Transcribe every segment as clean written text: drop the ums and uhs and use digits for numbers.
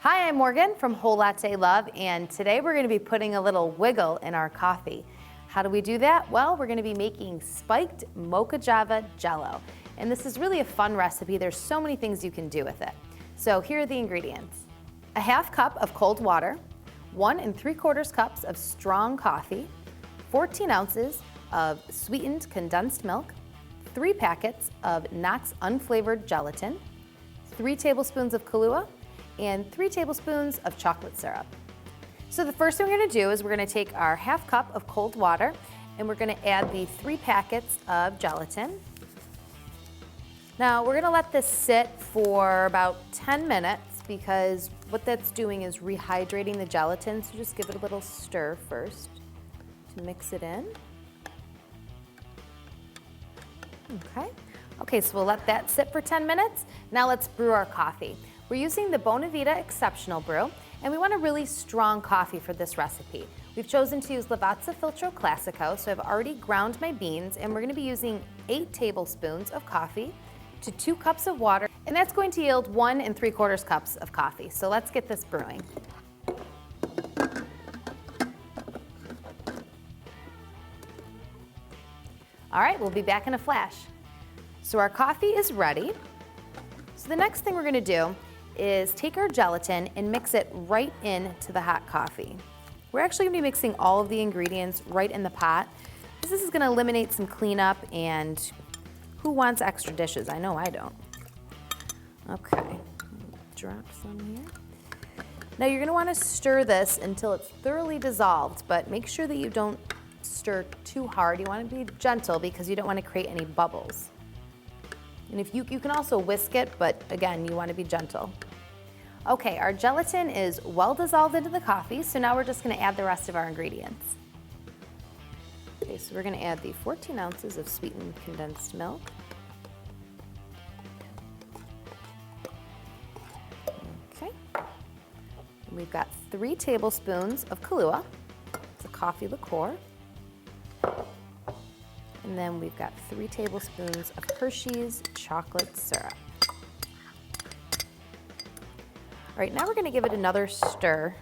Hi, I'm Morgan from Whole Latte Love, and today we're going to be putting a little wiggle in our coffee. How do we do that? Well, we're going to be making Spiked Mocha-Java Jello, and this is really a fun recipe. There's so many things you can do with it. So here are the ingredients. A half cup of cold water, 1 3/4 cups of strong coffee, 14 ounces of sweetened condensed milk, 3 packets of Knox unflavored gelatin, 3 tablespoons of Kahlua, and 3 tablespoons of chocolate syrup. So the first thing we're going to do is we're going to take our half cup of cold water and we're going to add the 3 packets of gelatin. Now we're going to let this sit for about 10 minutes because what that's doing is rehydrating the gelatin, so just give it a little stir first to mix it in. Okay, so we'll let that sit for 10 minutes. Now let's brew our coffee. We're using the Bonavita Exceptional Brew, and we want a really strong coffee for this recipe. We've chosen to use Lavazza Filtro Classico, so I've already ground my beans, and we're going to be using 8 tablespoons of coffee to 2 cups of water, and that's going to yield 1 3/4 cups of coffee. So let's get this brewing. All right, we'll be back in a flash. So our coffee is ready. So the next thing we're going to do is take our gelatin and mix it right into the hot coffee. We're actually going to be mixing all of the ingredients right in the pot. This is going to eliminate some cleanup, and who wants extra dishes? I know I don't. Okay, drop some here. Now you're going to want to stir this until it's thoroughly dissolved, but make sure that you don't stir too hard. You want to be gentle because you don't want to create any bubbles. And if you can also whisk it, but again, you want to be gentle. Okay, our gelatin is well dissolved into the coffee, so now we're just going to add the rest of our ingredients. Okay, so we're going to add the 14 ounces of sweetened condensed milk. Okay. And we've got 3 tablespoons of Kahlua. It's a coffee liqueur. And then we've got 3 tablespoons of Hershey's chocolate syrup. All right, now we're going to give it another stir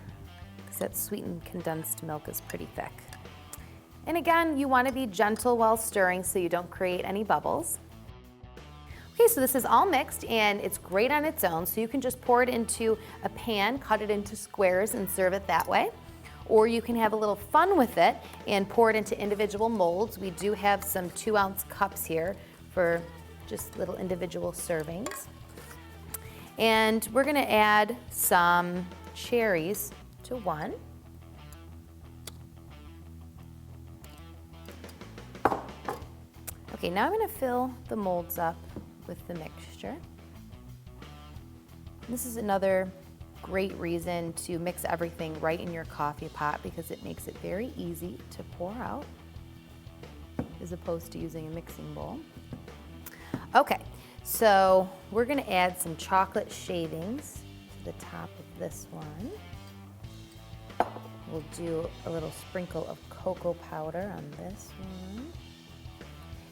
because that sweetened condensed milk is pretty thick. And again, you want to be gentle while stirring so you don't create any bubbles. Okay, so this is all mixed and it's great on its own, so you can just pour it into a pan, cut it into squares and serve it that way. Or you can have a little fun with it and pour it into individual molds. We do have some 2-ounce cups here for just little individual servings. And we're going to add some cherries to one. Okay, now I'm going to fill the molds up with the mixture. This is another great reason to mix everything right in your coffee pot because it makes it very easy to pour out as opposed to using a mixing bowl. Okay, so we're going to add some chocolate shavings to the top of this one. We'll do a little sprinkle of cocoa powder on this one.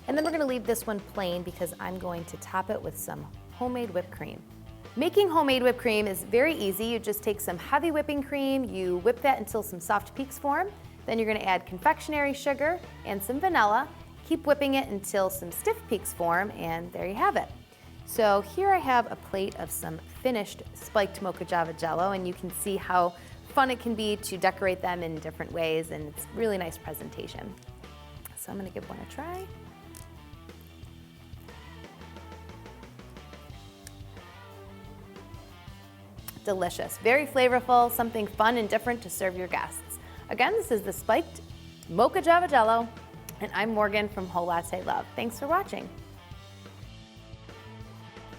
And then we're going to leave this one plain because I'm going to top it with some homemade whipped cream. Making homemade whipped cream is very easy. You just take some heavy whipping cream, you whip that until some soft peaks form, then you're going to add confectionery sugar and some vanilla, keep whipping it until some stiff peaks form, and there you have it. So here I have a plate of some finished Spiked Mocha-Java Jello, and you can see how fun it can be to decorate them in different ways, and it's a really nice presentation. So I'm going to give one a try. Delicious, very flavorful, something fun and different to serve your guests. Again, this is the Spiked Mocha-Java Jello, and I'm Morgan from Whole Latte Love. Thanks for watching.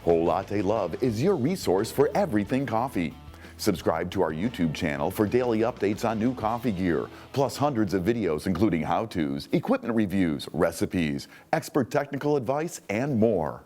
Whole Latte Love is your resource for everything coffee. Subscribe to our YouTube channel for daily updates on new coffee gear, plus hundreds of videos including how-tos, equipment reviews, recipes, expert technical advice, and more.